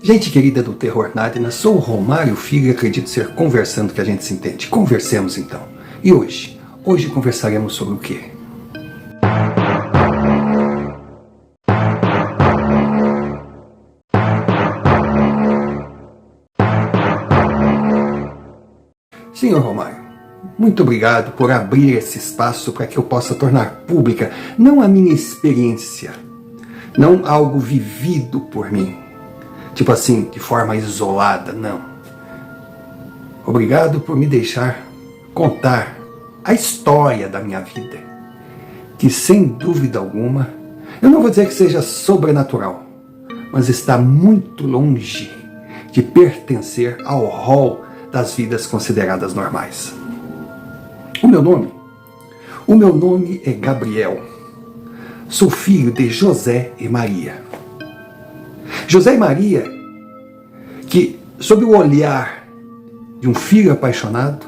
Gente querida do Terror Nádina, sou o Romário Filho e acredito ser conversando que a gente se entende. Conversemos então. E hoje? Hoje conversaremos sobre o quê? Senhor Romário, muito obrigado por abrir esse espaço para que eu possa tornar pública não a minha experiência, não algo vivido por mim, tipo assim, de forma isolada, não. Obrigado por me deixar contar a história da minha vida, que sem dúvida alguma, eu não vou dizer que seja sobrenatural, mas está muito longe de pertencer ao rol das vidas consideradas normais. O meu nome é Gabriel. Sou filho de José e Maria. José e Maria, que sob o olhar de um filho apaixonado,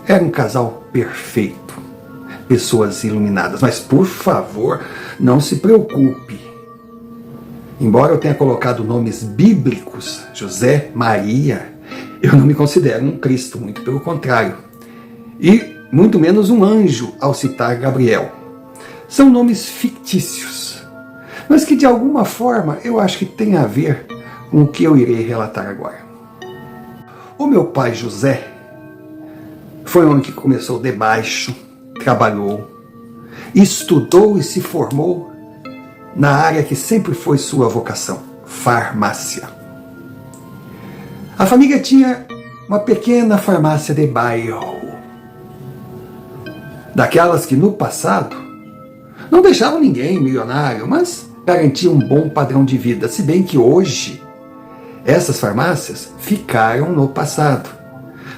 era um casal perfeito, pessoas iluminadas. Mas por favor, não se preocupe. Embora eu tenha colocado nomes bíblicos, José, Maria, eu não me considero um Cristo, muito pelo contrário. E muito menos um anjo ao citar Gabriel. São nomes fictícios, mas que de alguma forma eu acho que tem a ver com o que eu irei relatar agora. O meu pai José foi um homem que começou de baixo, trabalhou, estudou e se formou na área que sempre foi sua vocação, farmácia. A família tinha uma pequena farmácia de bairro, daquelas que no passado não deixavam ninguém milionário, mas garantiam um bom padrão de vida, se bem que hoje essas farmácias ficaram no passado,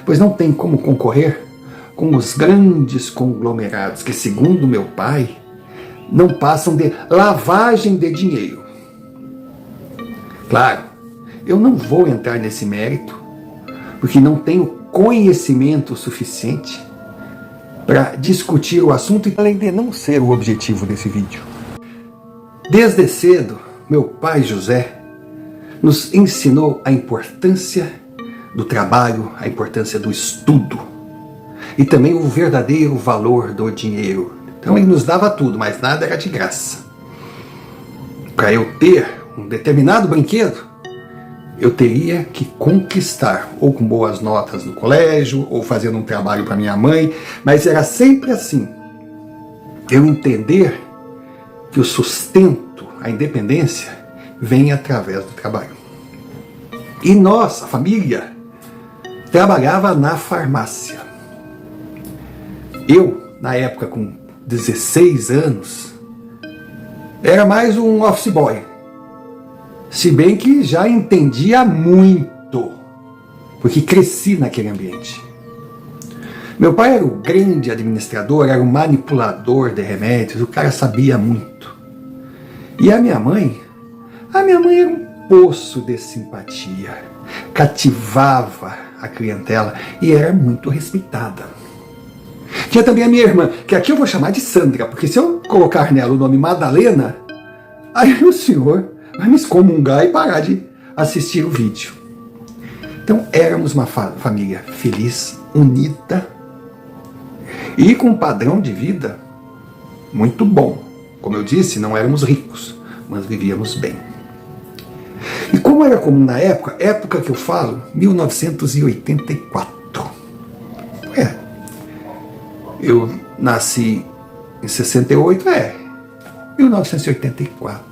pois não tem como concorrer com os grandes conglomerados que, segundo meu pai, não passam de lavagem de dinheiro. Claro, eu não vou entrar nesse mérito, porque não tenho conhecimento suficiente para discutir o assunto, além de não ser o objetivo desse vídeo. Desde cedo, meu pai José nos ensinou a importância do trabalho, a importância do estudo e também o verdadeiro valor do dinheiro. Então ele nos dava tudo, mas nada era de graça. Para eu ter um determinado brinquedo, eu teria que conquistar, ou com boas notas no colégio, ou fazendo um trabalho para minha mãe, mas era sempre assim. Eu entender que o sustento, a independência, vem através do trabalho. E nossa família trabalhava na farmácia. Eu, na época com 16 anos, era mais um office boy. Se bem que já entendia muito, porque cresci naquele ambiente. Meu pai era o grande administrador, era o manipulador de remédios, o cara sabia muito. E a minha mãe era um poço de simpatia, cativava a clientela e era muito respeitada. Tinha também a minha irmã, que aqui eu vou chamar de Sandra, porque se eu colocar nela o nome Madalena, aí o senhor vai me excomungar e parar de assistir o vídeo. Então éramos uma família feliz, unida e com um padrão de vida muito bom. Como eu disse, não éramos ricos, mas vivíamos bem. E como era comum na época que eu falo, 1984. Eu nasci em 68, 1984.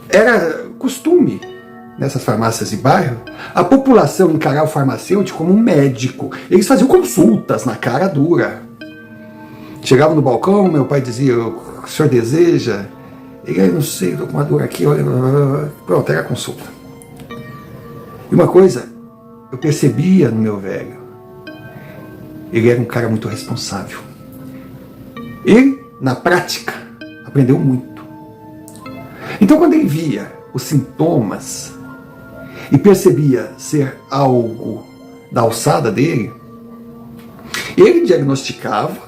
Era costume, nessas farmácias de bairro, a população encarar o farmacêutico como um médico. Eles faziam consultas na cara dura. Chegavam no balcão, meu pai dizia: o senhor deseja? Ele: não sei, estou com uma dor aqui. Pronto, era a consulta. E uma coisa, eu percebia no meu velho, ele era um cara muito responsável. Ele, na prática, aprendeu muito. Então, quando ele via os sintomas e percebia ser algo da alçada dele, ele diagnosticava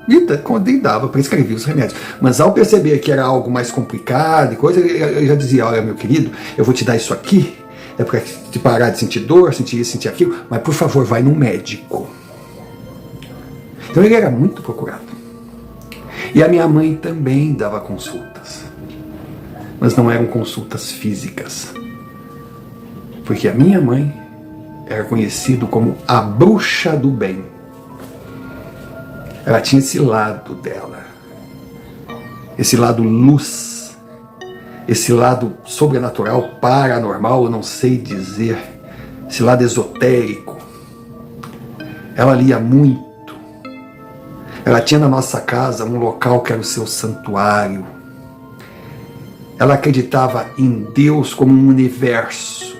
E dava, prescrevia os remédios. Mas ao perceber que era algo mais complicado e coisa, eu já dizia: olha, meu querido, eu vou te dar isso aqui, é para te parar de sentir dor, sentir isso, sentir aquilo, mas por favor, vai num médico. Então ele era muito procurado. E a minha mãe também dava consultas. Mas não eram consultas físicas. Porque a minha mãe era conhecida como a bruxa do bem. Ela tinha esse lado dela. Esse lado luz. Esse lado sobrenatural, paranormal, eu não sei dizer. Esse lado esotérico. Ela lia muito. Ela tinha na nossa casa um local que era o seu santuário. Ela acreditava em Deus como um universo.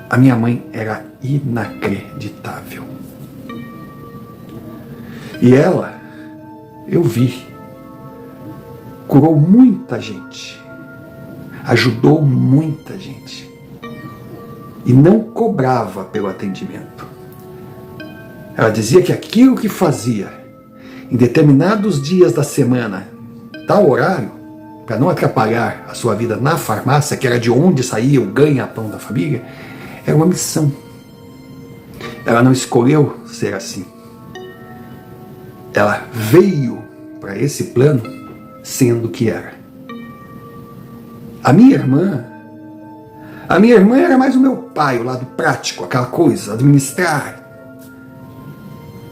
A minha mãe era inacreditável. E ela, eu vi, curou muita gente, ajudou muita gente e não cobrava pelo atendimento. Ela dizia que aquilo que fazia em determinados dias da semana, tal horário, para não atrapalhar a sua vida na farmácia, que era de onde saía o ganha-pão da família, era uma missão. Ela não escolheu ser assim. Ela veio para esse plano sendo o que era. A minha irmã era mais o meu pai, o lado prático, aquela coisa, administrar.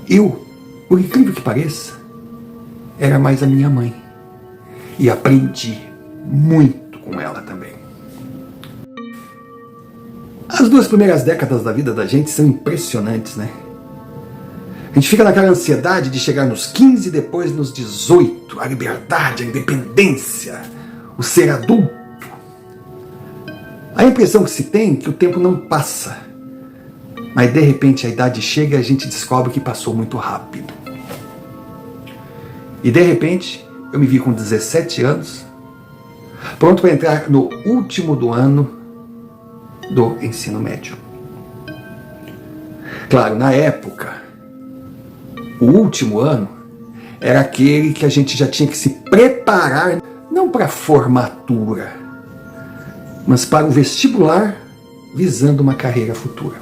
Eu, por incrível que pareça, era mais a minha mãe. E aprendi muito com ela também. As 2 primeiras décadas da vida da gente são impressionantes, né? A gente fica naquela ansiedade de chegar nos 15 e depois nos 18. A liberdade, a independência, o ser adulto. A impressão que se tem é que o tempo não passa. Mas de repente a idade chega e a gente descobre que passou muito rápido. E de repente eu me vi com 17 anos, pronto para entrar no último do ano do ensino médio. Claro, na época, o último ano era aquele que a gente já tinha que se preparar, não para a formatura, mas para o vestibular, visando uma carreira futura.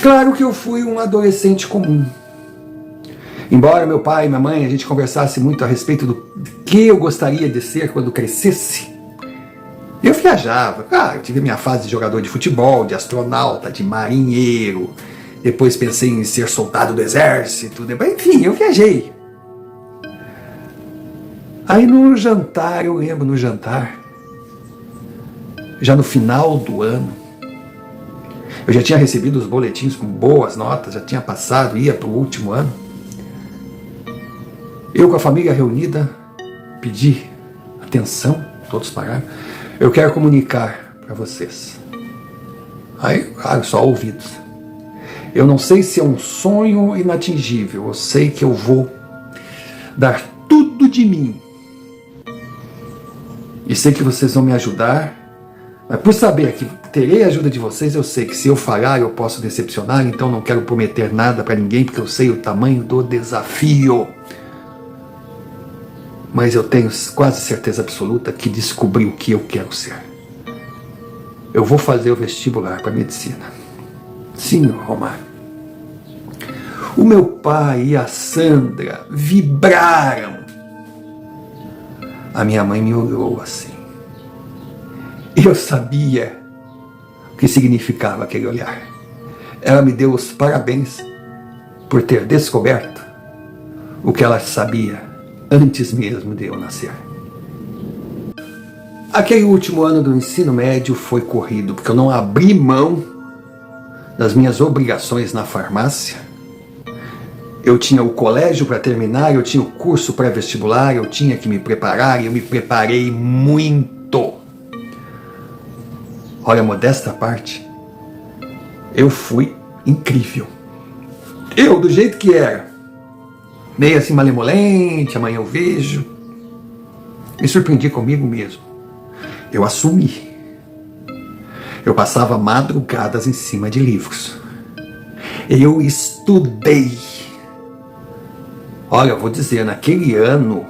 Claro que eu fui um adolescente comum. Embora meu pai e minha mãe, a gente conversasse muito a respeito do que eu gostaria de ser quando crescesse, eu viajava. Claro, eu tive minha fase de jogador de futebol, de astronauta, de marinheiro. Depois pensei em ser soldado do exército. Enfim, eu viajei. Aí no jantar, eu lembro no jantar, já no final do ano, eu já tinha recebido os boletins com boas notas, já tinha passado, ia para o último ano. Eu com a família reunida, pedi atenção, todos pararam. Eu quero comunicar para vocês. Aí, claro, só ouvidos. Eu não sei se é um sonho inatingível, eu sei que eu vou dar tudo de mim. E sei que vocês vão me ajudar. Mas por saber que terei a ajuda de vocês, eu sei que se eu falhar eu posso decepcionar, então não quero prometer nada para ninguém, porque eu sei o tamanho do desafio. Mas eu tenho quase certeza absoluta que descobri o que eu quero ser. Eu vou fazer o vestibular para medicina. Sim, Romário. O meu pai e a Sandra vibraram. A minha mãe me olhou assim. Eu sabia o que significava aquele olhar. Ela me deu os parabéns por ter descoberto o que ela sabia antes mesmo de eu nascer. Aquele último ano do ensino médio foi corrido, porque eu não abri mão das minhas obrigações na farmácia. Eu tinha o colégio para terminar, eu tinha o curso pré-vestibular, eu tinha que me preparar e eu me preparei muito. Olha, modesta parte, eu fui incrível. Eu, do jeito que era, meio assim malemolente, amanhã eu vejo, me surpreendi comigo mesmo. Eu assumi. Eu passava madrugadas em cima de livros. Eu estudei. Olha, eu vou dizer, naquele ano,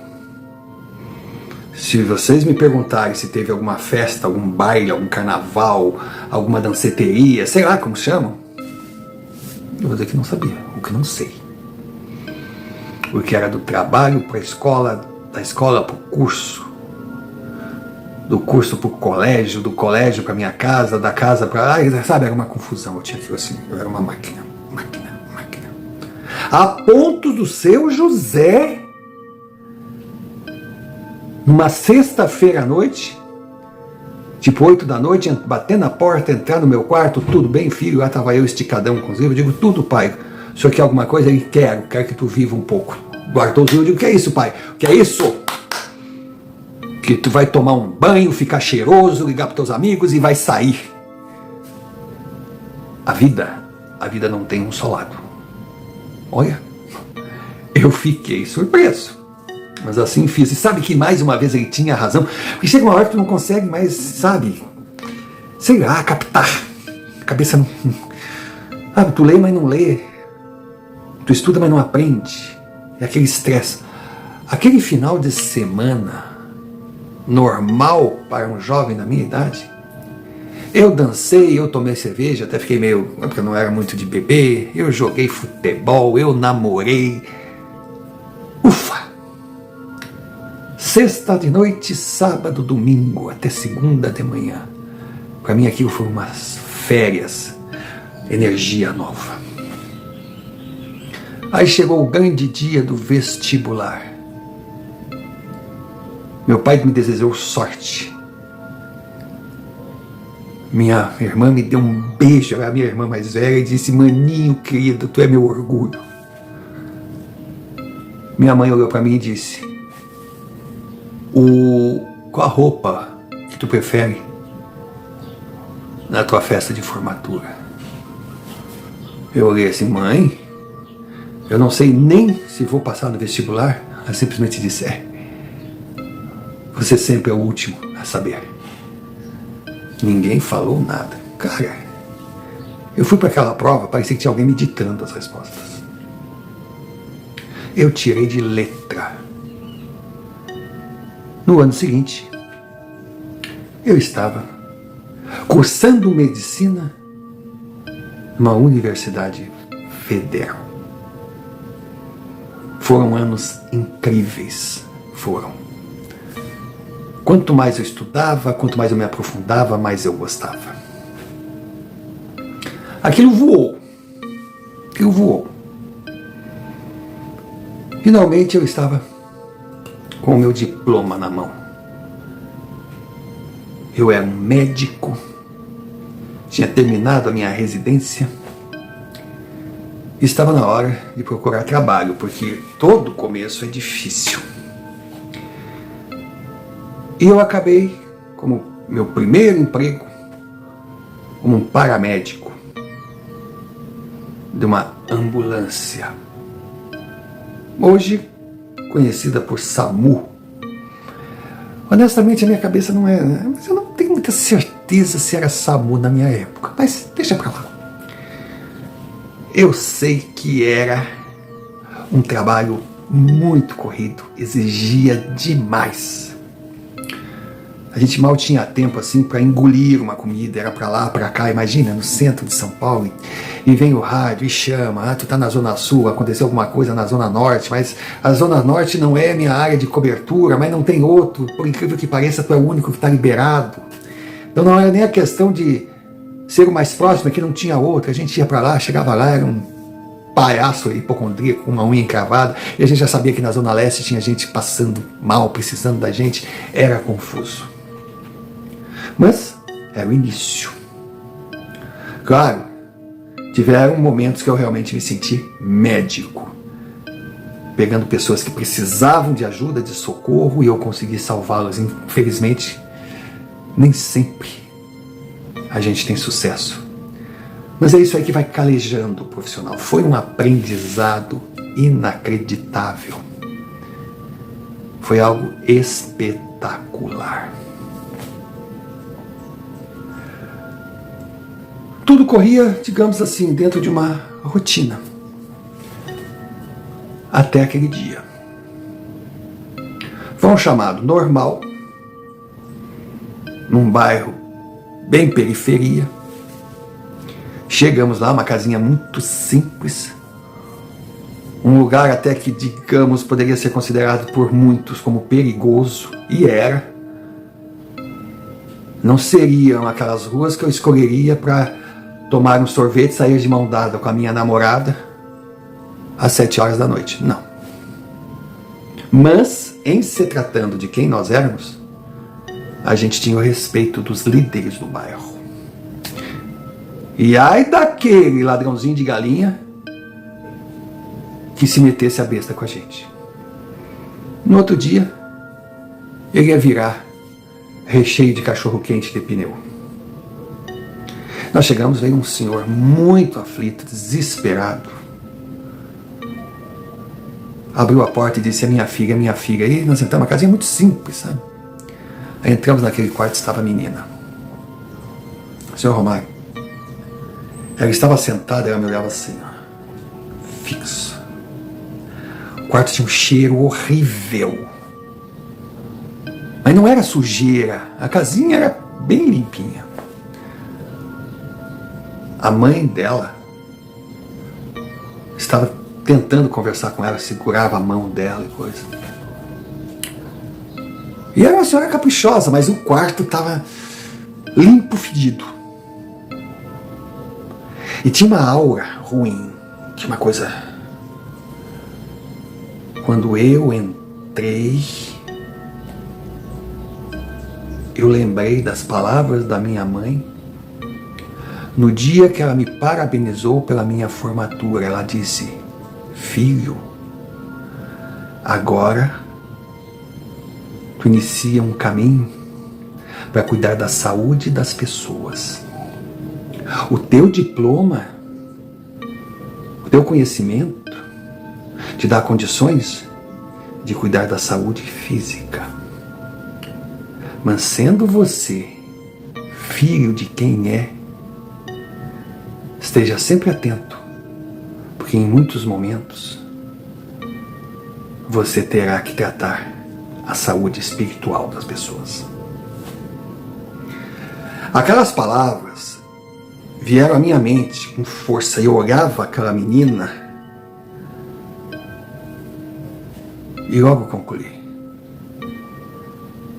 se vocês me perguntarem se teve alguma festa, algum baile, algum carnaval, alguma danceteria, sei lá como chamam, eu vou dizer que não sabia, ou que não sei. Porque era do trabalho para a escola, da escola para o curso, do curso para o colégio, do colégio para minha casa, da casa para... sabe, era uma confusão, eu tinha aquilo assim, eu era uma máquina. A ponto do seu José, numa sexta-feira à noite, tipo 8 da noite, bater na porta, entrar no meu quarto, tudo bem, filho? Lá estava eu esticadão com os livros, eu digo, tudo, pai. O senhor quer alguma coisa? Ele, quero que tu viva um pouco. Guardou os livros, eu digo, que é isso, pai? O que é isso? Que tu vai tomar um banho, ficar cheiroso, ligar para teus amigos e vai sair. A vida não tem um só lado. Olha, eu fiquei surpreso. Mas assim fiz. E sabe que mais uma vez ele tinha razão? Porque chega uma hora que tu não consegue mais, sabe, sei lá, captar. A cabeça não... Sabe, tu lê, mas não lê. Tu estuda, mas não aprende. É aquele estresse. Aquele final de semana normal para um jovem da minha idade. Eu dancei, eu tomei cerveja, até fiquei meio... porque eu não era muito de beber. Eu joguei futebol, eu namorei. Ufa! Sexta de noite, sábado, domingo, até segunda de manhã. Para mim aquilo foi umas férias, energia nova. Aí chegou o grande dia do vestibular. Meu pai me desejou sorte. Minha irmã me deu um beijo, a minha irmã mais velha, e disse, maninho querido, tu é meu orgulho. Minha mãe olhou para mim e disse, qual a roupa que tu prefere na tua festa de formatura? Eu olhei assim, mãe, eu não sei nem se vou passar no vestibular. Ela simplesmente disse, você sempre é o último a saber. Ninguém falou nada. Cara, eu fui para aquela prova, parecia que tinha alguém me ditando as respostas. Eu tirei de letra. No ano seguinte, eu estava cursando medicina numa universidade federal. Foram anos incríveis, foram. Quanto mais eu estudava, quanto mais eu me aprofundava, mais eu gostava. Aquilo voou. Finalmente eu estava com o meu diploma na mão. Eu era um médico, tinha terminado a minha residência, e estava na hora de procurar trabalho, porque todo começo é difícil. E eu acabei, como meu primeiro emprego, como um paramédico de uma ambulância, hoje conhecida por SAMU. Honestamente, a minha cabeça não é... Mas eu não tenho muita certeza se era SAMU na minha época, mas deixa pra lá. Eu sei que era um trabalho muito corrido, exigia demais. A gente mal tinha tempo assim para engolir uma comida, era para lá, para cá, imagina, no centro de São Paulo, e vem o rádio e chama, tu tá na Zona Sul, aconteceu alguma coisa na Zona Norte, mas a Zona Norte não é minha área de cobertura, mas não tem outro, por incrível que pareça, tu é o único que está liberado. Então não era nem a questão de ser o mais próximo, que não tinha outro, a gente ia para lá, chegava lá, era um palhaço hipocondríaco com uma unha encravada, e a gente já sabia que na Zona Leste tinha gente passando mal, precisando da gente, era confuso. Mas era o início. Claro, tiveram momentos que eu realmente me senti médico, pegando pessoas que precisavam de ajuda, de socorro, e eu consegui salvá-las. Infelizmente, nem sempre a gente tem sucesso. Mas é isso aí que vai calejando o profissional. Foi um aprendizado inacreditável. Foi algo espetacular. Tudo corria, digamos assim, dentro de uma rotina. Até aquele dia. Foi um chamado normal, num bairro bem periferia. Chegamos lá, uma casinha muito simples, um lugar até que, digamos, poderia ser considerado por muitos como perigoso, e era. Não seriam aquelas ruas que eu escolheria para tomar um sorvete e sair de mão dada com a minha namorada às 7 horas da noite, não. Mas, em se tratando de quem nós éramos, a gente tinha o respeito dos líderes do bairro. E ai daquele ladrãozinho de galinha que se metesse a besta com a gente. No outro dia, ele ia virar recheio de cachorro-quente de pneu. Nós chegamos, veio um senhor muito aflito, desesperado. Abriu a porta e disse: é minha filha, é minha filha. E nós entramos, uma casinha muito simples, sabe? Aí entramos naquele quarto, estava a menina. Senhor Romário, ela estava sentada, ela me olhava assim, ó, fixo. O quarto tinha um cheiro horrível. Mas não era sujeira, a casinha era bem limpinha. A mãe dela estava tentando conversar com ela, segurava a mão dela e coisa. E era uma senhora caprichosa, mas o quarto estava limpo, fedido. E tinha uma aura ruim, tinha uma coisa. Quando eu entrei, eu lembrei das palavras da minha mãe no dia que ela me parabenizou pela minha formatura. Ela disse: filho, agora tu inicia um caminho para cuidar da saúde das pessoas. O teu diploma, o teu conhecimento te dá condições de cuidar da saúde física. Mas sendo você filho de quem é, esteja sempre atento, porque em muitos momentos você terá que tratar a saúde espiritual das pessoas. Aquelas palavras vieram à minha mente com força. Eu olhava aquela menina e logo concluí: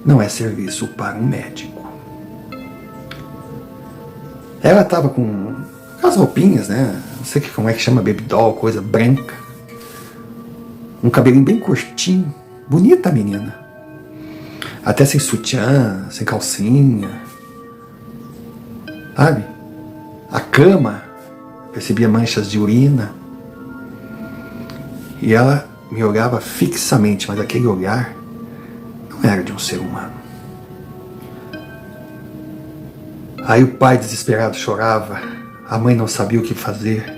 não é serviço para um médico. Ela estava com as roupinhas, né? Não sei como é que chama, baby doll, coisa branca. Um cabelinho bem curtinho. Bonita a menina. Até sem sutiã, sem calcinha. Sabe? A cama, percebia manchas de urina. E ela me olhava fixamente, mas aquele olhar não era de um ser humano. Aí o pai desesperado chorava, a mãe não sabia o que fazer.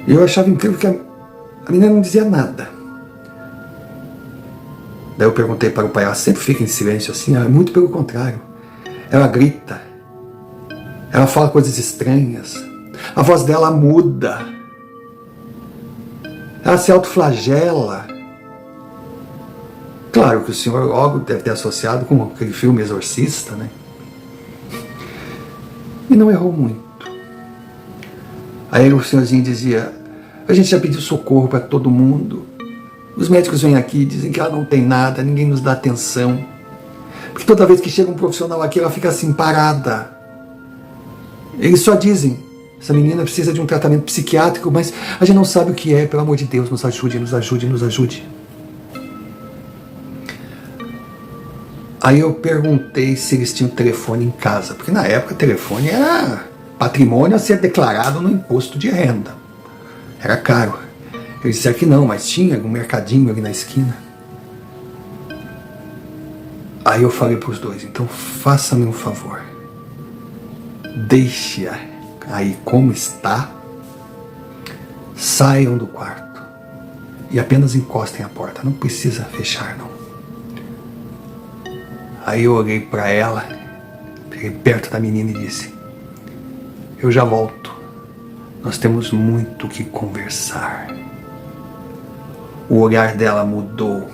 E eu achava incrível que a menina não dizia nada. Daí eu perguntei para o pai: ela sempre fica em silêncio assim? Ela, muito pelo contrário. Ela grita. Ela fala coisas estranhas. A voz dela muda. Ela se autoflagela. Claro que o senhor logo deve ter associado com aquele filme Exorcista, né? E não errou muito. Aí o senhorzinho dizia: a gente já pediu socorro para todo mundo. Os médicos vêm aqui e dizem que ela não tem nada, ninguém nos dá atenção. Porque toda vez que chega um profissional aqui, ela fica assim, parada. Eles só dizem: essa menina precisa de um tratamento psiquiátrico, mas a gente não sabe o que é. Pelo amor de Deus, nos ajude, nos ajude, nos ajude. Aí eu perguntei se eles tinham telefone em casa, porque na época o telefone era patrimônio a ser declarado no imposto de renda. Era caro. Eles disseram que não, mas tinha um mercadinho ali na esquina. Aí eu falei para os dois: então faça-me um favor. Deixe-a aí como está, saiam do quarto e apenas encostem a porta, não precisa fechar não. Aí eu olhei para ela, peguei perto da menina e disse: eu já volto, nós temos muito que conversar. O olhar dela mudou.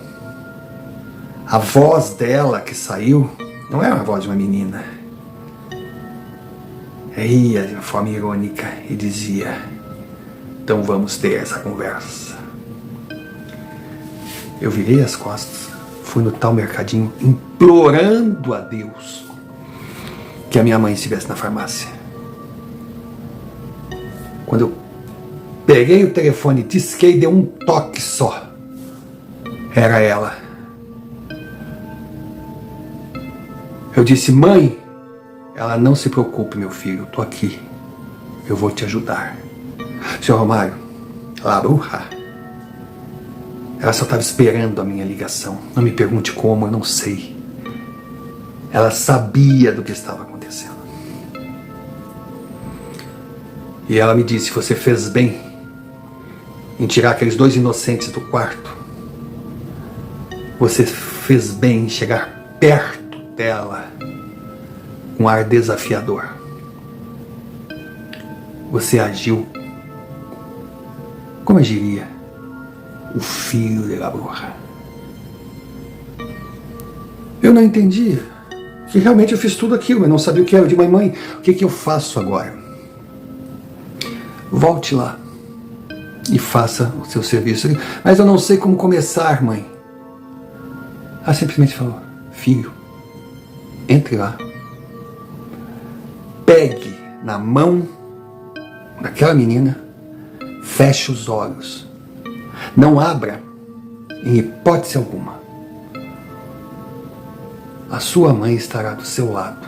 A voz dela que saiu não era a voz de uma menina. Ria de uma forma irônica e dizia: então vamos ter essa conversa. Eu virei as costas, fui no tal mercadinho implorando a Deus que a minha mãe estivesse na farmácia. Quando eu peguei o telefone, disquei, deu um toque só. Era ela. Eu disse: mãe, ela, não se preocupe, meu filho, eu tô aqui. Eu vou te ajudar. Senhor Romário, la bruja, ela só estava esperando a minha ligação. Não me pergunte como, eu não sei. Ela sabia do que estava acontecendo. E ela me disse: você fez bem em tirar aqueles 2 inocentes do quarto. Você fez bem em chegar perto dela com um ar desafiador. Você agiu como agiria o filho de la bruja. Eu não entendia que realmente eu fiz tudo aquilo, eu não sabia o que era. Eu disse: mãe, o que eu faço agora? Volte lá e faça o seu serviço. Mas eu não sei como começar, mãe. Ela simplesmente falou: filho, entre lá, pegue na mão daquela menina, feche os olhos, não abra em hipótese alguma. A sua mãe estará do seu lado,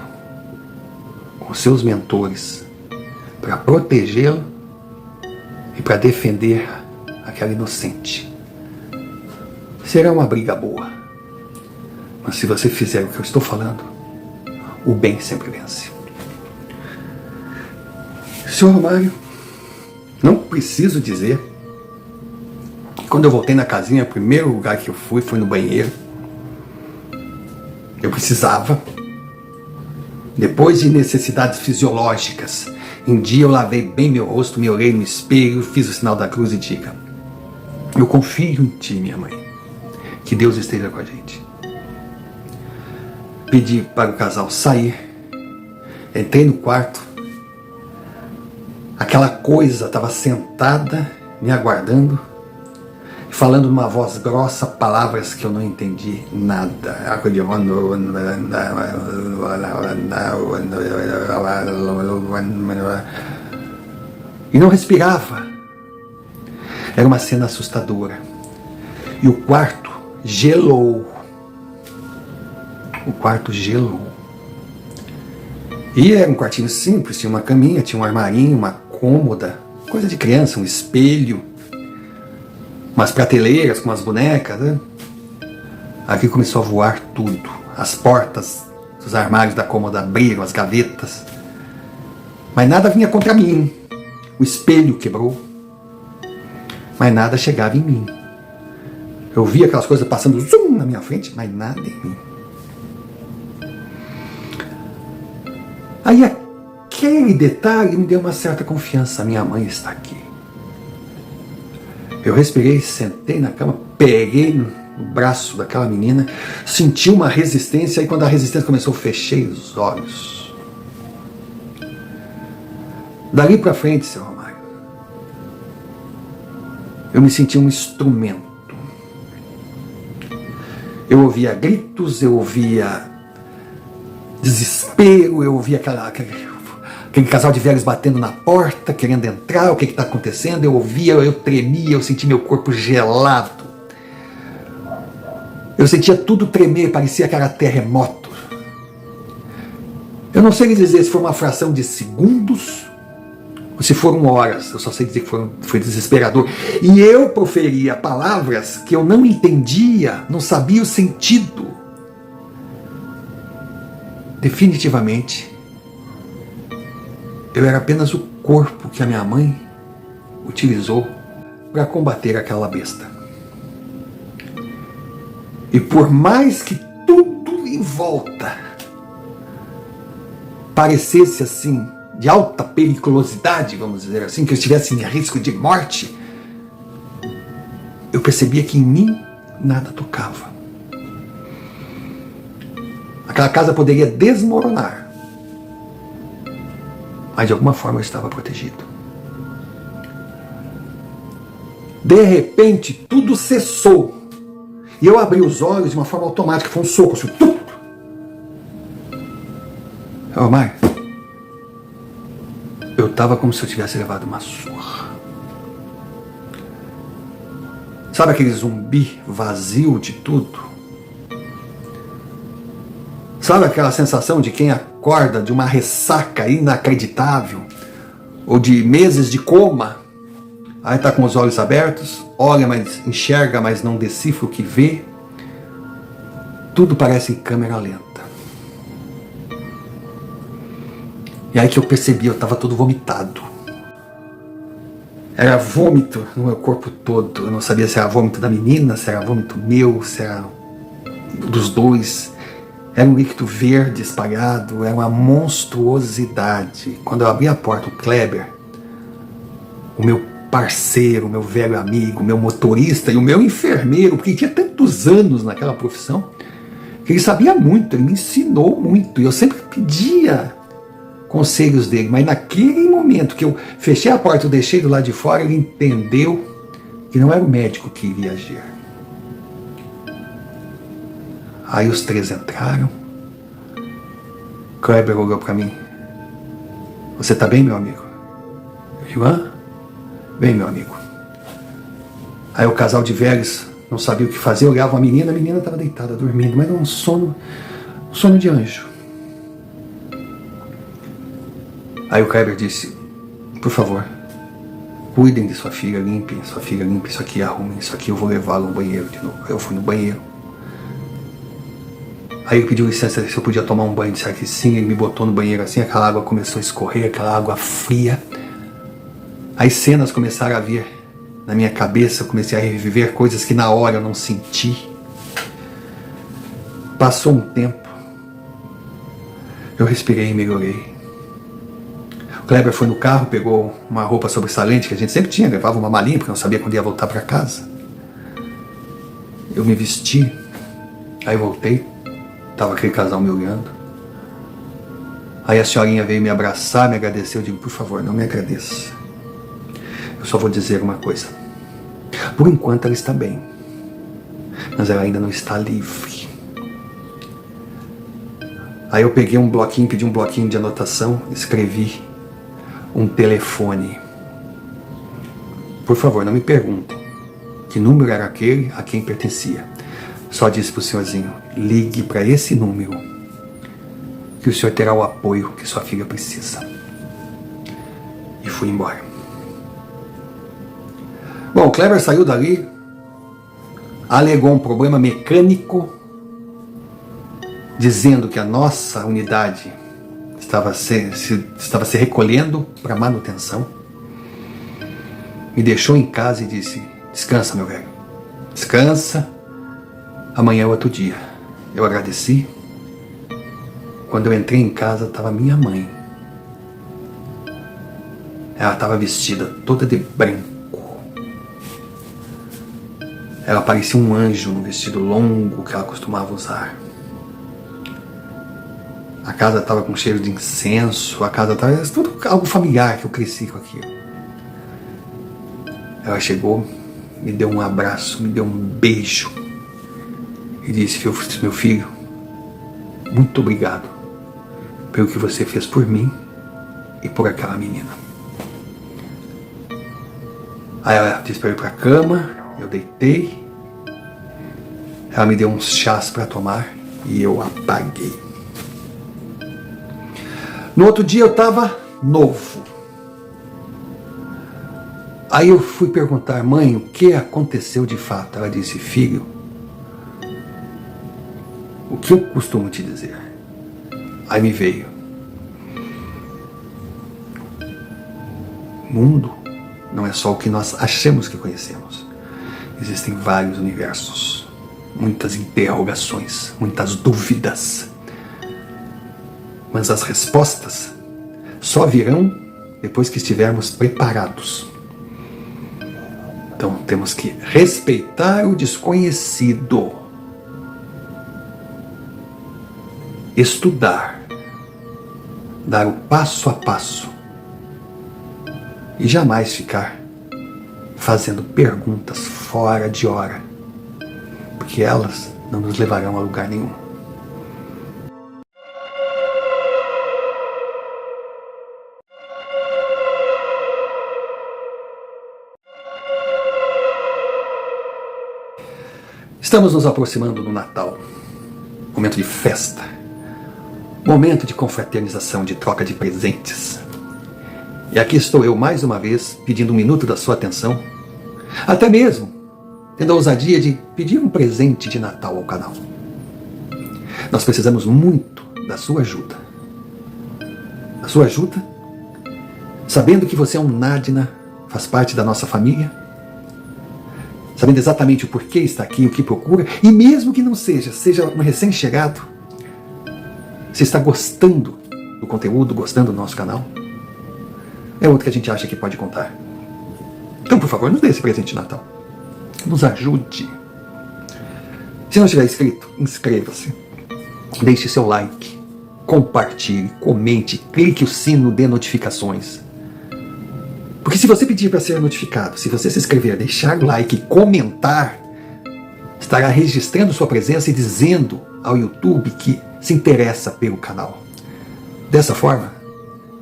com seus mentores, para protegê-lo e para defender aquela inocente. Será uma briga boa, mas se você fizer o que eu estou falando, o bem sempre vence. Senhor Romário, não preciso dizer que quando eu voltei na casinha, o primeiro lugar que eu fui foi no banheiro. Eu precisava. Depois de necessidades fisiológicas, um dia eu lavei bem meu rosto, me olhei no espelho, fiz o sinal da cruz e diga: eu confio em ti, minha mãe. Que Deus esteja com a gente. Pedi para o casal sair. Entrei no quarto. Aquela coisa estava sentada, me aguardando, falando numa voz grossa palavras que eu não entendi nada. E não respirava. Era uma cena assustadora. E o quarto gelou. O quarto gelou. E era um quartinho simples, tinha uma caminha, tinha um armarinho, uma cômoda, coisa de criança, um espelho, umas prateleiras com umas bonecas, né? Aqui começou a voar tudo. As portas dos armários da cômoda abriram, as gavetas. Mas nada vinha contra mim. O espelho quebrou. Mas nada chegava em mim. Eu via aquelas coisas passando zoom na minha frente, mas nada em mim. Aí aquele detalhe me deu uma certa confiança. Minha mãe está aqui. Eu respirei, sentei na cama, peguei no braço daquela menina, senti uma resistência, e quando a resistência começou, fechei os olhos. Dali para frente, seu Romário, eu me senti um instrumento. Eu ouvia gritos, eu ouvia desespero, eu ouvia aquele casal de velhos batendo na porta, querendo entrar, o que está acontecendo? Eu ouvia, eu tremia, eu sentia meu corpo gelado. Eu sentia tudo tremer, parecia que era terremoto. Eu não sei lhe dizer se foi uma fração de segundos ou se foram horas, eu só sei dizer que foi desesperador. E eu proferia palavras que eu não entendia, não sabia o sentido. Definitivamente, eu era apenas o corpo que a minha mãe utilizou para combater aquela besta. E por mais que tudo em volta parecesse assim, de alta periculosidade, vamos dizer assim, que eu estivesse em risco de morte, eu percebia que em mim nada tocava. Aquela casa poderia desmoronar, mas de alguma forma eu estava protegido. De repente, tudo cessou. E eu abri os olhos de uma forma automática. Foi um soco, assim, tum! Omar, eu estava como se eu tivesse levado uma surra. Sabe aquele zumbi vazio de tudo? Sabe aquela sensação de quem acorda de uma ressaca inacreditável? Ou de meses de coma? Aí está com os olhos abertos, olha, mas enxerga, mas não decifra o que vê. Tudo parece em câmera lenta. E aí que eu percebi, eu estava todo vomitado. Era vômito no meu corpo todo. Eu não sabia se era vômito da menina, se era vômito meu, se era dos dois. Era um líquido verde espalhado, era uma monstruosidade. Quando eu abri a porta, o Kleber, o meu parceiro, o meu velho amigo, o meu motorista e o meu enfermeiro, porque tinha tantos anos naquela profissão, que ele sabia muito, ele me ensinou muito. E eu sempre pedia conselhos dele, mas naquele momento que eu fechei a porta e deixei do lado de fora, ele entendeu que não era o médico que iria agir. Aí os três entraram. Kleber olhou para mim. Você tá bem, meu amigo? Eu digo, hã? Bem, meu amigo. Aí o casal de velhos não sabia o que fazer, olhava a menina estava deitada, dormindo, mas era um sono de anjo. Aí o Kleber disse, por favor, cuidem de sua filha, limpem isso aqui, arrumem isso aqui, eu vou levá-la no banheiro de novo. Eu fui no banheiro. Aí ele pediu licença se eu podia tomar um banho, disse que sim, ele me botou no banheiro assim, aquela água começou a escorrer, aquela água fria. As cenas começaram a vir na minha cabeça, eu comecei a reviver coisas que na hora eu não senti. Passou um tempo, eu respirei e melhorei. O Kleber foi no carro, pegou uma roupa sobressalente que a gente sempre tinha, levava uma malinha porque não sabia quando ia voltar para casa. Eu me vesti, aí voltei, estava aquele casal me olhando. Aí a senhorinha veio me abraçar, me agradecer, eu digo, por favor, não me agradeça. Eu só vou dizer uma coisa. Por enquanto ela está bem, mas ela ainda não está livre. Aí eu peguei um bloquinho, pedi um bloquinho de anotação, escrevi um telefone. Por favor, não me perguntem que número era aquele a quem pertencia. Só disse para o senhorzinho, ligue para esse número que o senhor terá o apoio que sua filha precisa. E fui embora. Bom, o Kleber saiu dali, alegou um problema mecânico, dizendo que a nossa unidade estava se recolhendo para manutenção. Me deixou em casa e disse, descansa, meu velho, descansa, amanhã é outro dia. Eu agradeci. Quando eu entrei em casa, estava minha mãe. Ela estava vestida toda de branco. Ela parecia um anjo no vestido longo que ela costumava usar. A casa estava com cheiro de incenso, a casa estava tudo algo familiar, que eu cresci com aquilo. Ela chegou, me deu um abraço, me deu um beijo e disse, meu filho, muito obrigado pelo que você fez por mim e por aquela menina. Aí ela disse para eu ir para a cama, eu deitei, ela me deu uns chás para tomar e eu apaguei. No outro dia eu estava novo. Aí eu fui perguntar, mãe, o que aconteceu de fato? Ela disse, filho, o que eu costumo te dizer? Aí me veio. O mundo não é só o que nós achamos que conhecemos. Existem vários universos, muitas interrogações, muitas dúvidas. Mas as respostas só virão depois que estivermos preparados. Então temos que respeitar o desconhecido, estudar, dar o passo a passo e jamais ficar fazendo perguntas fora de hora, porque elas não nos levarão a lugar nenhum. Estamos nos aproximando do Natal, momento de festa, momento de confraternização, de troca de presentes. E aqui estou eu mais uma vez pedindo um minuto da sua atenção, até mesmo tendo a ousadia de pedir um presente de Natal ao canal. Nós precisamos muito da sua ajuda. A sua ajuda, sabendo que você é um Nadina, faz parte da nossa família, sabendo exatamente o porquê está aqui, o que procura, e mesmo que não seja um recém-chegado, se está gostando do conteúdo, gostando do nosso canal, é outro que a gente acha que pode contar. Então, por favor, nos dê esse presente de Natal. Nos ajude. Se não estiver inscrito, inscreva-se. Deixe seu like, compartilhe, comente, clique o sino de notificações. Porque se você pedir para ser notificado, se você se inscrever, deixar like e comentar, estará registrando sua presença e dizendo ao YouTube que se interessa pelo canal. Dessa forma,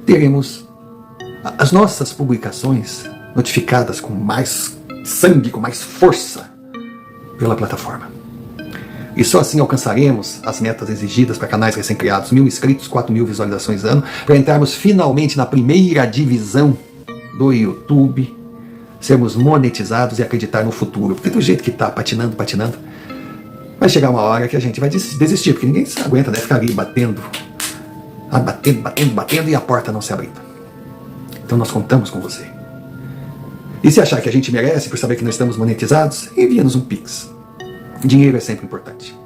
teremos as nossas publicações notificadas com mais sangue, com mais força pela plataforma. E só assim alcançaremos as metas exigidas para canais recém-criados, 1.000 inscritos, 4.000 visualizações ano, para entrarmos finalmente na primeira divisão do YouTube, sermos monetizados e acreditar no futuro. Porque do jeito que está, patinando, vai chegar uma hora que a gente vai desistir, porque ninguém se aguenta, né? Ficar ali batendo e a porta não se abrindo. Então nós contamos com você. E se achar que a gente merece, por saber que nós estamos monetizados, envia-nos um Pix. Dinheiro é sempre importante.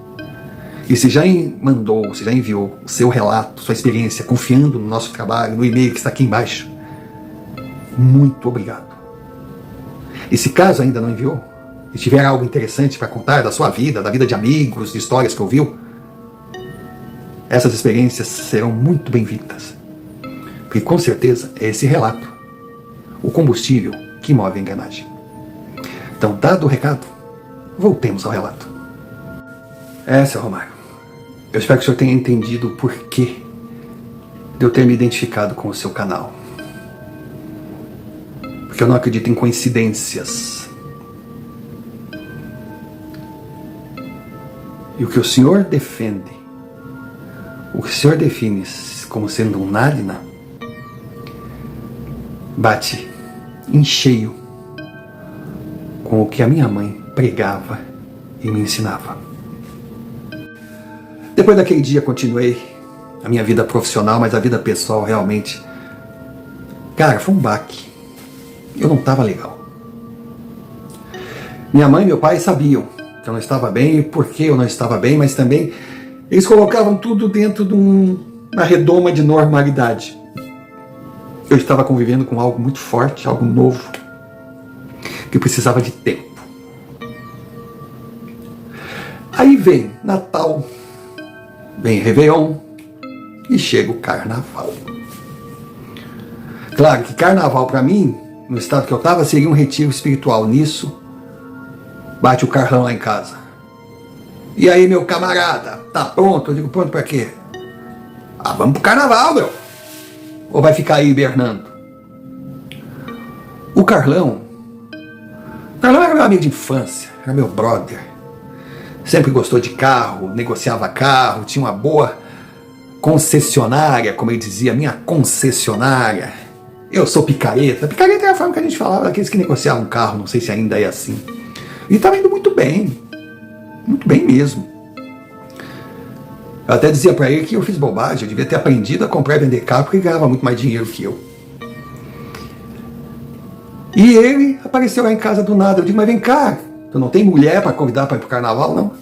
E se já mandou, se já enviou o seu relato, sua experiência, confiando no nosso trabalho, no e-mail que está aqui embaixo, muito obrigado. E se caso ainda não enviou, e tiver algo interessante para contar da sua vida, da vida de amigos, de histórias que ouviu, essas experiências serão muito bem-vindas. Porque com certeza é esse relato o combustível que move a engrenagem. Então, dado o recado, voltemos ao relato. Seu Romário, eu espero que o senhor tenha entendido o porquê de eu ter me identificado com o seu canal. Porque eu não acredito em coincidências. E o que o senhor defende, o que o senhor define como sendo um Nadina, bate em cheio com o que a minha mãe pregava e me ensinava. Depois daquele dia continuei a minha vida profissional, mas a vida pessoal realmente, cara, foi um baque. Eu não estava legal. Minha mãe e meu pai sabiam que eu não estava bem e por que eu não estava bem, mas também eles colocavam tudo dentro de uma redoma de normalidade. Eu estava convivendo com algo muito forte, algo novo, que precisava de tempo. Aí vem Natal, vem Réveillon e chega o Carnaval. Claro que Carnaval para mim, no estado que eu estava, seria um retiro espiritual. Nisso, bate o Carlão lá em casa. E aí, meu camarada, tá pronto? Eu digo, pronto pra quê? Vamos pro Carnaval, meu. Ou vai ficar aí hibernando? O Carlão era meu amigo de infância, era meu brother. Sempre gostou de carro, negociava carro, tinha uma boa concessionária, como ele dizia, minha concessionária. Eu sou picareta. Picareta é a forma que a gente falava daqueles que negociavam carro, não sei se ainda é assim. E estava indo muito bem mesmo. Eu até dizia para ele que eu fiz bobagem, eu devia ter aprendido a comprar e vender carro, porque ele ganhava muito mais dinheiro que eu. E ele apareceu lá em casa do nada. Eu digo, mas vem cá, tu não tem mulher para convidar para ir pro Carnaval, não?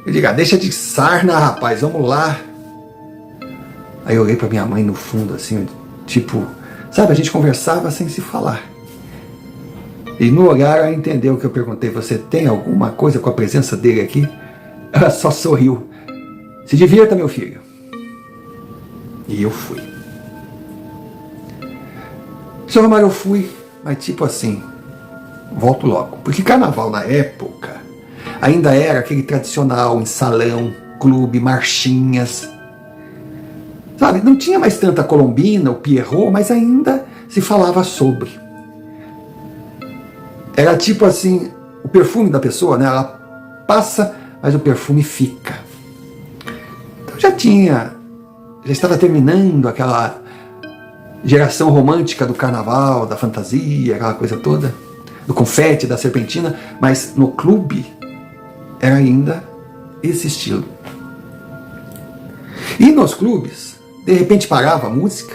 Eu digo, deixa de sarna, rapaz, vamos lá. Aí eu olhei para minha mãe no fundo, assim, tipo, sabe, a gente conversava sem se falar. E no olhar ela entendeu que eu perguntei: você tem alguma coisa com a presença dele aqui? Ela só sorriu. Se divirta, meu filho. E eu fui. Seu Romário, eu fui, mas tipo assim, volto logo. Porque carnaval na época ainda era aquele tradicional em salão, clube, marchinhas. Sabe, não tinha mais tanta Colombina, o Pierrot, mas ainda se falava sobre. Era tipo assim, o perfume da pessoa, né? Ela passa, mas o perfume fica. Então já estava terminando aquela geração romântica do carnaval, da fantasia, aquela coisa toda, do confete, da serpentina, mas no clube era ainda esse estilo. E nos clubes, de repente parava a música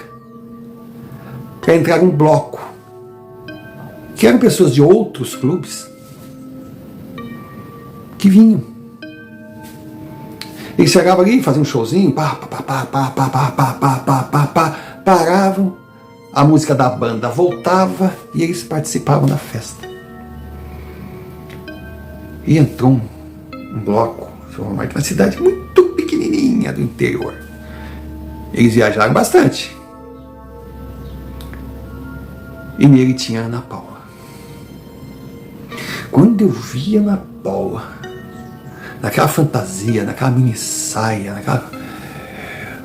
para entrar um bloco, que eram pessoas de outros clubes que vinham. Eles chegavam ali, faziam um showzinho, paravam, a música da banda voltava e eles participavam da festa. E entrou um bloco, uma cidade muito pequenininha do interior. Eles viajaram bastante. E nele tinha a Ana Paula. Quando eu vi a Ana Paula, naquela fantasia, naquela mini saia,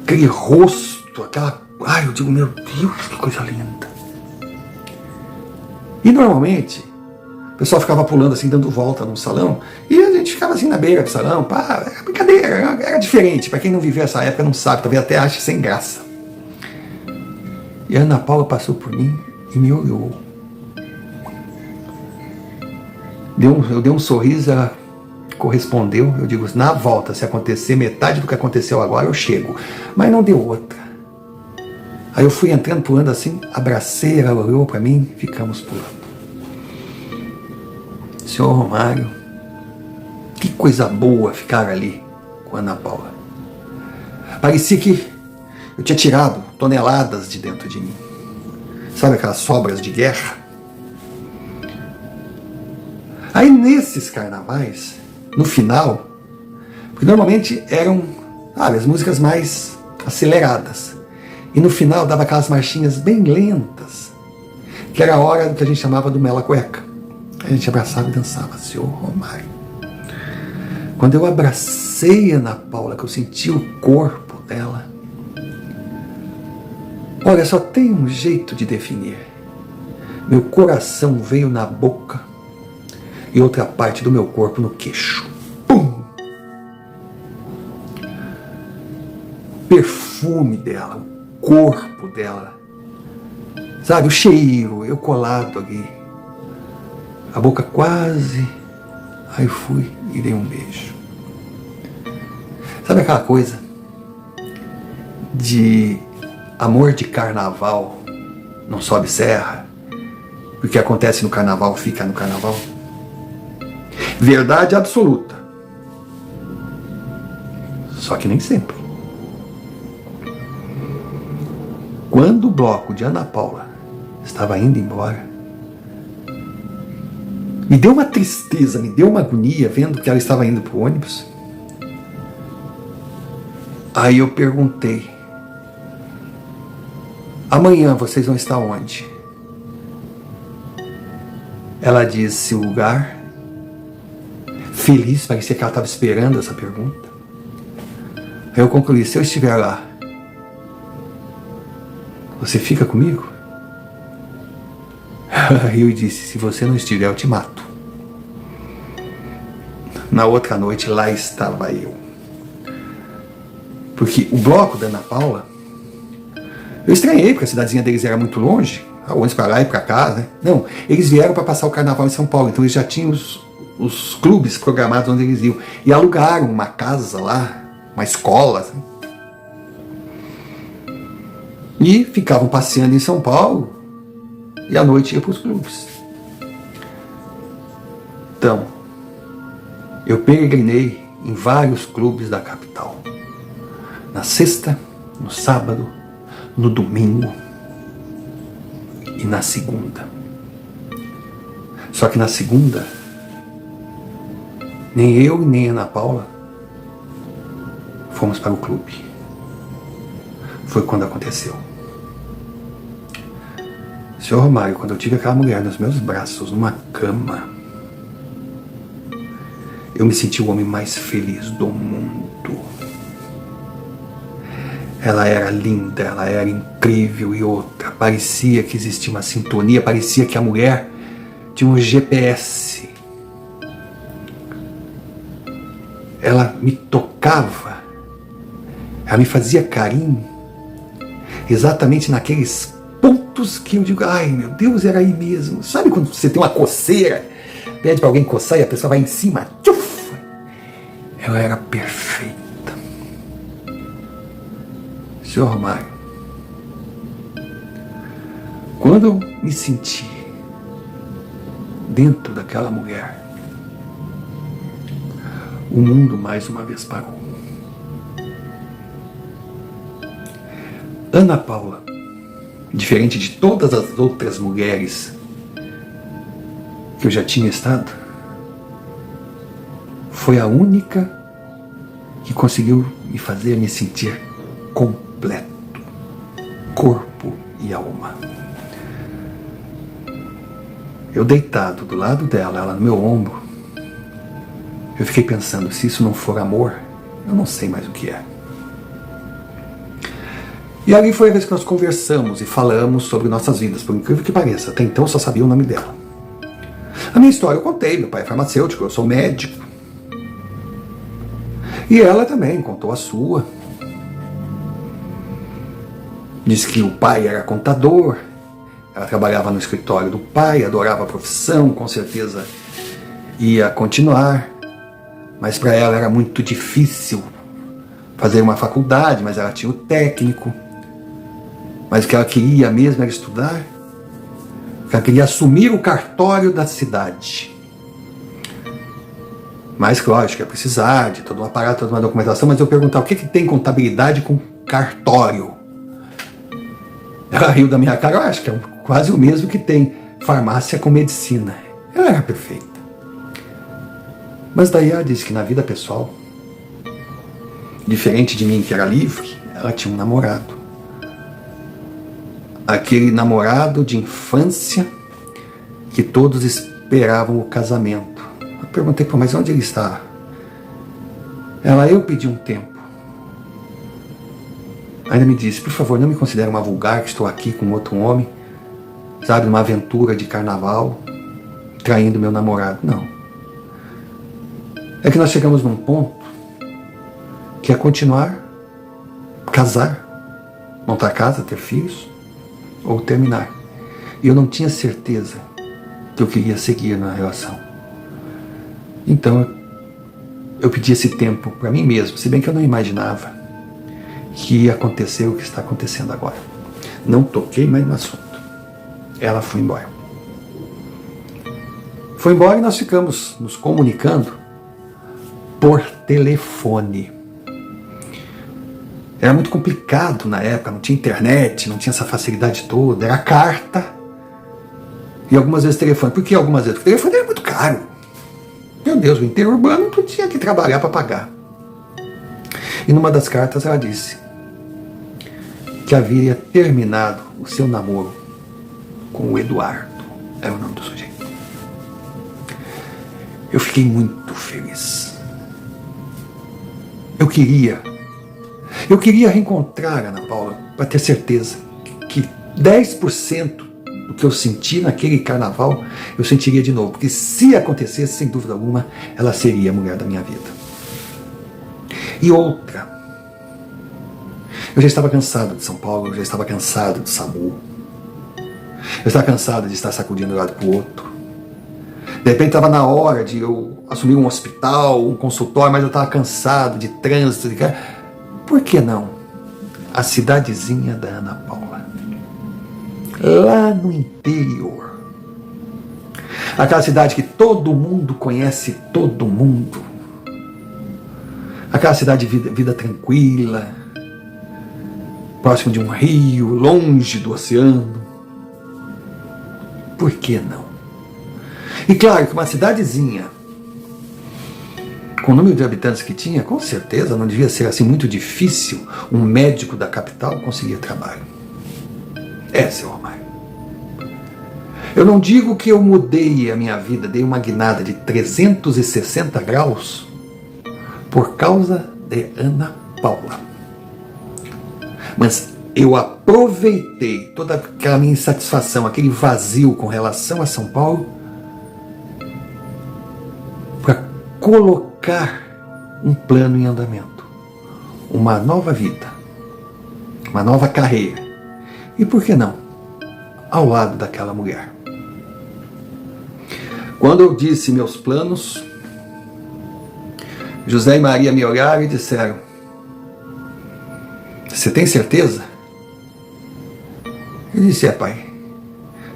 aquele rosto, ai, eu digo, meu Deus, que coisa linda. E normalmente, o pessoal ficava pulando assim, dando volta num salão, e a gente ficava assim na beira do salão, era brincadeira, era diferente. Para quem não viveu essa época não sabe, talvez até ache sem graça. E a Ana Paula passou por mim e me olhou. Eu dei um sorriso, ela correspondeu. Eu digo, na volta, se acontecer metade do que aconteceu agora, eu chego. Mas não deu outra. Aí eu fui entrando, pulando assim, abracei, ela olhou para mim, ficamos pulando. Senhor Romário, que coisa boa ficar ali com a Ana Paula. Parecia que eu tinha tirado toneladas de dentro de mim. Sabe aquelas sobras de guerra? Aí nesses carnavais, no final, porque normalmente eram, as músicas mais aceleradas. E no final dava aquelas marchinhas bem lentas, que era a hora do que a gente chamava do mela cueca. A gente abraçava e dançava, Senhor Romário. Quando eu abracei a Ana Paula, que eu senti o corpo dela, olha, só tem um jeito de definir. Meu coração veio na boca e outra parte do meu corpo no queixo. Pum! O perfume dela, o corpo dela, sabe, o cheiro, eu colado ali, a boca quase, aí fui e dei um beijo. Sabe aquela coisa de amor de carnaval, não sobe serra, o que acontece no carnaval fica no carnaval? Verdade absoluta. Só que nem sempre. Quando o bloco de Ana Paula estava indo embora, me deu uma tristeza, me deu uma agonia vendo que ela estava indo para o ônibus. Aí eu perguntei, amanhã vocês vão estar onde? Ela disse o lugar. Feliz, parecia que ela estava esperando essa pergunta. Aí eu concluí, se eu estiver lá, você fica comigo? Aí eu disse, se você não estiver, eu te mato. Na outra noite, lá estava eu. Porque o bloco da Ana Paula, eu estranhei, porque a cidadezinha deles era muito longe, ônibus para lá e para cá, né? Não, eles vieram para passar o carnaval em São Paulo, então eles já tinham os clubes programados onde eles iam. E alugaram uma casa lá, uma escola, assim, e ficavam passeando em São Paulo, e à noite ia para os clubes. Então, eu peregrinei em vários clubes da capital. Na sexta, no sábado, no domingo e na segunda. Só que na segunda, nem eu e nem a Ana Paula fomos para o clube. Foi quando aconteceu. Senhor Romário, quando eu tive aquela mulher nos meus braços, numa cama, eu me senti o homem mais feliz do mundo. Ela era linda, ela era incrível e outra. Parecia que existia uma sintonia, parecia que a mulher tinha um GPS. Ela me tocava, ela me fazia carinho, exatamente naqueles pontos que eu digo, ai meu Deus, era aí mesmo. Sabe quando você tem uma coceira, pede para alguém coçar e a pessoa vai em cima, tchuf! Ela era perfeita. Senhor Romário, quando eu me senti dentro daquela mulher, o mundo mais uma vez parou. Ana Paula, diferente de todas as outras mulheres que eu já tinha estado, foi a única que conseguiu me fazer me sentir completo, corpo e alma. Eu deitado do lado dela, ela no meu ombro, eu fiquei pensando, se isso não for amor, eu não sei mais o que é. E ali foi a vez que nós conversamos e falamos sobre nossas vidas, por incrível que pareça. Até então eu só sabia o nome dela. A minha história eu contei, meu pai é farmacêutico, eu sou médico. E ela também contou a sua. Disse que o pai era contador, ela trabalhava no escritório do pai, adorava a profissão, com certeza ia continuar. Mas para ela era muito difícil fazer uma faculdade, mas ela tinha o técnico. Mas o que ela queria mesmo era estudar. Ela queria assumir o cartório da cidade. Mas, lógico, ia precisar de todo um aparato, toda uma documentação. Mas eu perguntava, o que tem contabilidade com cartório? Ela riu da minha cara, eu acho que é quase o mesmo que tem farmácia com medicina. Ela era perfeita. Mas daí ela disse que na vida pessoal, diferente de mim que era livre, ela tinha um namorado. Aquele namorado de infância que todos esperavam o casamento. Eu perguntei, pô, mas onde ele está? Eu pedi um tempo. Ainda me disse, por favor, não me considere uma vulgar, que estou aqui com outro homem, sabe, numa aventura de carnaval, traindo meu namorado. Não. É que nós chegamos num ponto que é continuar, casar, montar casa, ter filhos, ou terminar. E eu não tinha certeza que eu queria seguir na relação. Então, eu pedi esse tempo para mim mesmo, se bem que eu não imaginava que ia acontecer o que está acontecendo agora. Não toquei mais no assunto. Ela foi embora. Foi embora e nós ficamos nos comunicando por telefone. Era muito complicado na época, não tinha internet, não tinha essa facilidade toda, era carta e algumas vezes telefone. Por que algumas vezes? Porque o telefone era muito caro. Meu Deus, o interurbano tu tinha que trabalhar para pagar. E numa das cartas ela disse que havia terminado o seu namoro com o Eduardo, era o nome do sujeito. Eu fiquei muito feliz. Eu queria reencontrar a Ana Paula para ter certeza que 10% do que eu senti naquele carnaval eu sentiria de novo, porque se acontecesse, sem dúvida alguma, ela seria a mulher da minha vida. E outra, eu já estava cansado de São Paulo, eu já estava cansado de SAMU, eu estava cansado de estar sacudindo de um lado para o outro. De repente estava na hora de eu assumir um hospital, um consultório, mas eu estava cansado de trânsito. Por que não? A cidadezinha da Ana Paula. Lá no interior. Aquela cidade que todo mundo conhece todo mundo. Aquela cidade de vida tranquila, próximo de um rio, longe do oceano. Por que não? E claro que uma cidadezinha com o número de habitantes que tinha, com certeza não devia ser assim muito difícil um médico da capital conseguir trabalho. Seu Romário. Eu não digo que eu mudei a minha vida, dei uma guinada de 360 graus por causa de Ana Paula. Mas eu aproveitei toda aquela minha insatisfação, aquele vazio com relação a São Paulo, para colocar um plano em andamento, uma nova vida, uma nova carreira. E por que não? Ao lado daquela mulher. Quando eu disse meus planos, José e Maria me olharam e disseram: você tem certeza? Eu disse: pai,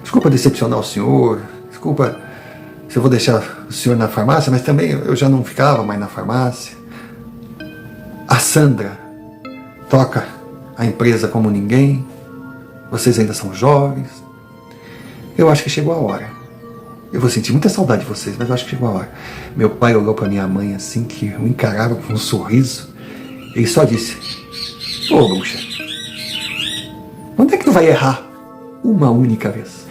desculpa decepcionar o senhor, desculpa se eu vou deixar o senhor na farmácia, mas também eu já não ficava mais na farmácia. A Sandra toca a empresa como ninguém, vocês ainda são jovens, eu acho que chegou a hora. Eu vou sentir muita saudade de vocês, mas eu acho que chegou a hora. Meu pai olhou para minha mãe assim, que eu encarava com um sorriso, e só disse: ô bruxa, onde é que tu vai errar uma única vez?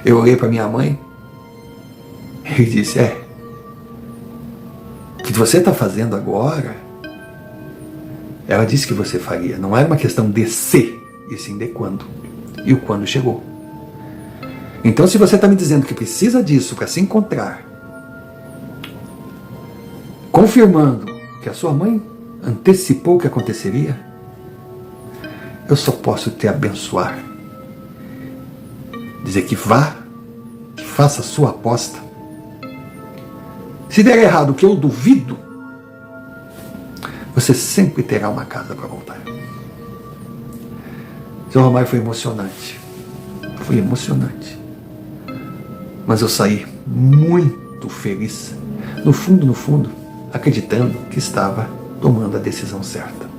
Eu olhei para minha mãe e disse: o que você está fazendo agora, ela disse que você faria. Não era uma questão de se, e sim de quando. E o quando chegou. Então, se você está me dizendo que precisa disso para se encontrar, confirmando que a sua mãe antecipou o que aconteceria, eu só posso te abençoar. Dizer que vá, que faça a sua aposta. Se der errado, que eu duvido, você sempre terá uma casa para voltar. Seu Romário, foi emocionante. Foi emocionante. Mas eu saí muito feliz. No fundo, acreditando que estava tomando a decisão certa.